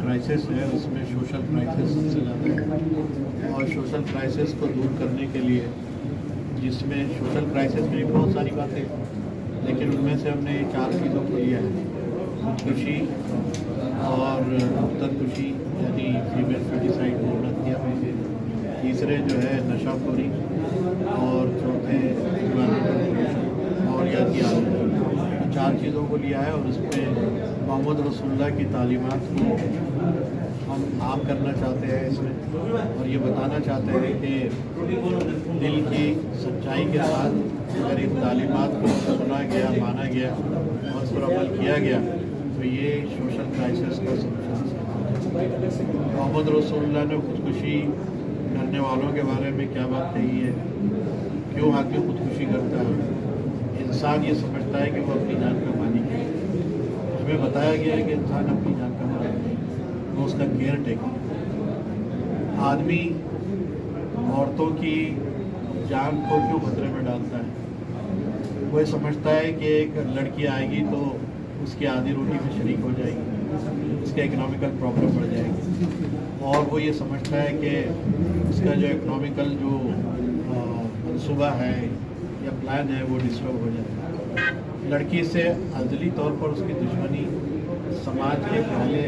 Crisis ہے اس میں social crisis سب سے زیادہ ہے، اور سوشل کرائسس کو دور کرنے کے لیے، جس میں سوشل کرائسس میں بھی بہت ساری باتیں، لیکن ان میں سے ہم نے 4 چیزوں کو لیا ہے: خودکشی اور مقتل کشی یعنی فیمیل فیٹیسائڈ عورت کیا ہوئی، تیسرے جو ہے نشہ خوری، اور چوتھے انوائرمنٹل پولوشن اور یادی آلودگی۔ 4 چیزوں کو لیا ہے، اور اس میں محمد رسول اللہ کی تعلیمات کو ہم عام کرنا چاہتے ہیں اس میں، اور یہ بتانا چاہتے ہیں کہ دل کی سچائی کے ساتھ اگر ان تعلیمات کو سنا گیا، مانا گیا اور اس پر عمل کیا گیا تو یہ سوشل کرائسس کا سلوشن ہے۔ محمد رسول اللہ نے خودکشی کرنے والوں کے بارے میں کیا بات کہی ہے؟ کیوں آدمی خودکشی کرتا ہے؟ انسان یہ سمجھتا ہے کہ وہ اپنی جان کا مالک ہے۔ ہمیں بتایا گیا ہے کہ انسان اپنی جان کا مالک نہیں، وہ اس کا کیئر ٹیکر۔ آدمی عورتوں کی جان کو کیوں خطرے میں ڈالتا ہے؟ وہ یہ سمجھتا ہے کہ ایک لڑکی آئے گی تو اس کی آدھی روٹی میں شریک ہو جائے گی، اس کے اکنامیکل پرابلم بڑھ جائے گی، اور وہ یہ سمجھتا ہے کہ اس کا جو اکنامیکل جو منصوبہ ہے یا پلان ہے وہ ڈسٹرب ہو جائے گا۔ لڑکی سے ازلی طور پر اس کی دشمنی سماج کے پہلے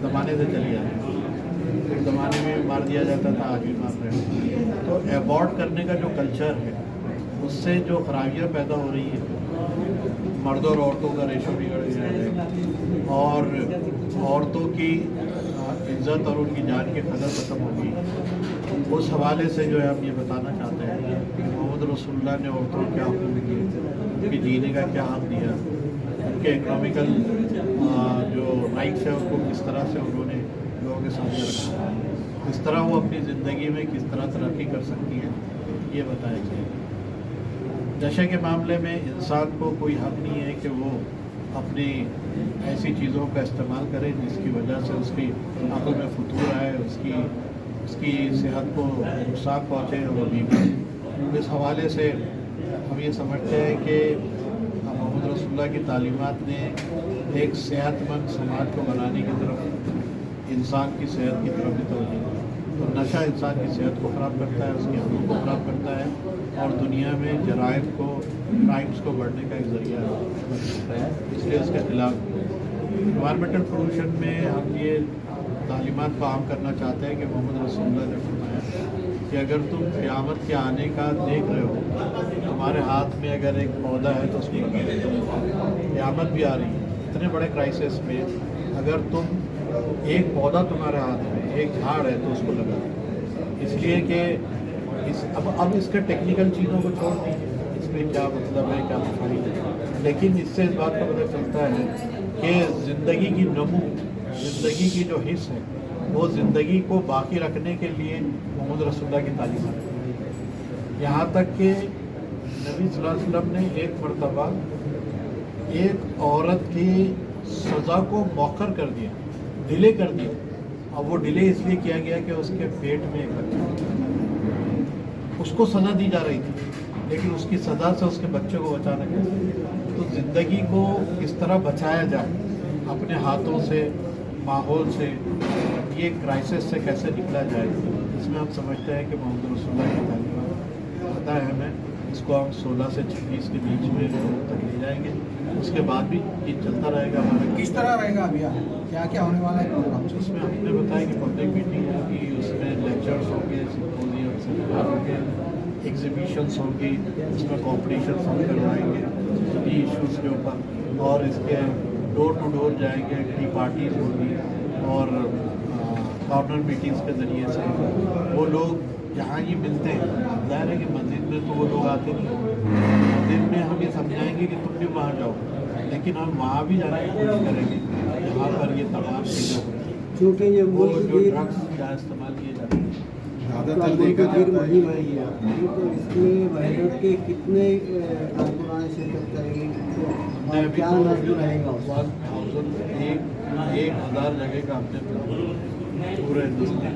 زمانے سے چلی آ رہی ہے۔ اس زمانے میں مار دیا جاتا تھا، آج بھی مار رہے ہیں۔ تو ایبارٹ کرنے کا جو کلچر ہے اس سے جو خرابیاں پیدا ہو رہی ہیں، مردوں اور عورتوں کا ریشو بگڑ گیا ہے، اور عورتوں کی عزت اور ان کی جان کی قدر ختم ہو گئی۔ اس حوالے سے جو ہے ہم یہ بتانا چاہتے ہیں کہ محمد رسول اللہ نے عورتوں کو کیا حقوق دیے، ان کے جینے کا کیا حق دیا، ان کے اکنامیکل جو رائٹس ہیں ان کو کس طرح سے انہوں نے لوگوں کے سامنے رکھا، کس طرح وہ اپنی زندگی میں کس طرح ترقی کر سکتی ہیں، یہ بتایا گیا۔ نشے کے معاملے میں انسان کو کوئی حق نہیں ہے کہ وہ اپنی ایسی چیزوں کا استعمال کرے جس کی وجہ سے اس کی عقل میں فتور آئے، اس کی صحت کو نقصان پہنچے اور وہ بیمار۔ اس حوالے سے ہم یہ سمجھتے ہیں کہ محمد رسول اللہ کی تعلیمات نے ایک صحت مند سماج کو بنانے کی طرف، انسان کی صحت کی طرف بھی توجہ دی۔ تو نشہ انسان کی صحت کو خراب کرتا ہے، اس کی عقل کو خراب کرتا ہے، اور دنیا میں جرائم کو، کرائمز کو بڑھنے کا ایک ذریعہ ہے، اس لیے اس کے خلاف۔ انوائرمنٹل پولوشن میں ہم یہ تعلیمات کو عام کرنا چاہتے ہیں کہ محمد رسول اللہ نے فرمایا کہ اگر تم قیامت کے آنے کا دیکھ رہے ہو، تمہارے ہاتھ میں اگر ایک پودا ہے تو اس کو لگا دو۔ قیامت بھی آ رہی ہے، اتنے بڑے کرائسس میں اگر تم ایک پودا تمہارے ہاتھ میں، ایک جھاڑ ہے تو اس کو لگا دو، اس لیے کہ اب اس کے ٹیکنیکل چیزوں کو چھوڑ دیجیے، اس میں کیا مطلب ہے، کیا مفہوم ہے، لیکن اس سے اس بات کا پتہ چلتا ہے کہ زندگی کی نمو، زندگی کی جو حص ہے، وہ زندگی کو باقی رکھنے کے لیے محمد رسول اللہ کی تعلیمات ہے۔ یہاں تک کہ نبی صلی اللہ علیہ وسلم نے ایک مرتبہ ایک عورت کی سزا کو مؤخر کر دیا، ڈیلے کر دیا، اور وہ ڈیلے اس لیے کیا گیا کہ اس کے پیٹ میں ایک بچہ، اس کو سزا دی جا رہی تھی، لیکن اس کی سزا سے اس کے بچے کو بچانا کیسے؟ تو زندگی کو کس طرح بچایا جائے، اپنے ہاتھوں سے، ماحول سے، یہ کرائسس سے کیسے نکلا جائے، اس میں ہم سمجھتے ہیں کہ محمد رسول اللہ کی تعلیمات پتہ ہے ہمیں۔ اس کو ہم 16 سے 26 کے بیچ میں لوگوں تک لے جائیں گے، اس کے بعد بھی یہ چلتا رہے گا ہمارا۔ کس طرح رہے گا ابھی کیا کیا ہونے والا ہے پروگرام؟ اس میں ہم نے بتایا کہ پبلک میٹنگ ہوگی، اس میں لیکچرس ہوں گے، سمپوزیم سیمینار ہوں گے، ایگزیبیشنس ہوں گی، اس میں کمپٹیشنس ہم کروائیں گے سبھی ایشوز کے اوپر، اور اس کے ڈور ٹو ڈور جائیں گے، ٹی پارٹیز ہوگی، اور کارنر میٹنگس کے ذریعے سے وہ لوگ جہاں یہ ملتے ہیں، ظاہر ہے کہ مسجد میں تو وہ لوگ آتے نہیں، مسجد میں ہم یہ سمجھائیں گے کہ تم بھی وہاں جاؤ، لیکن ہم وہاں بھی جانے کی کوشش کریں گے جہاں پر یہ تمام چیزیں ہوتی ہیں، چونکہ یہ وہ جو ڈرگس کا استعمال کیے جاتے ہیں۔ زیادہ تر دیکھا جاتا ہے تو اس میں وحدت کے کتنے کارکنان شرکت کریں گے اور کیا نظم رہے گا؟ 1000 جگہ کا ہم نے پورے ہندوستان،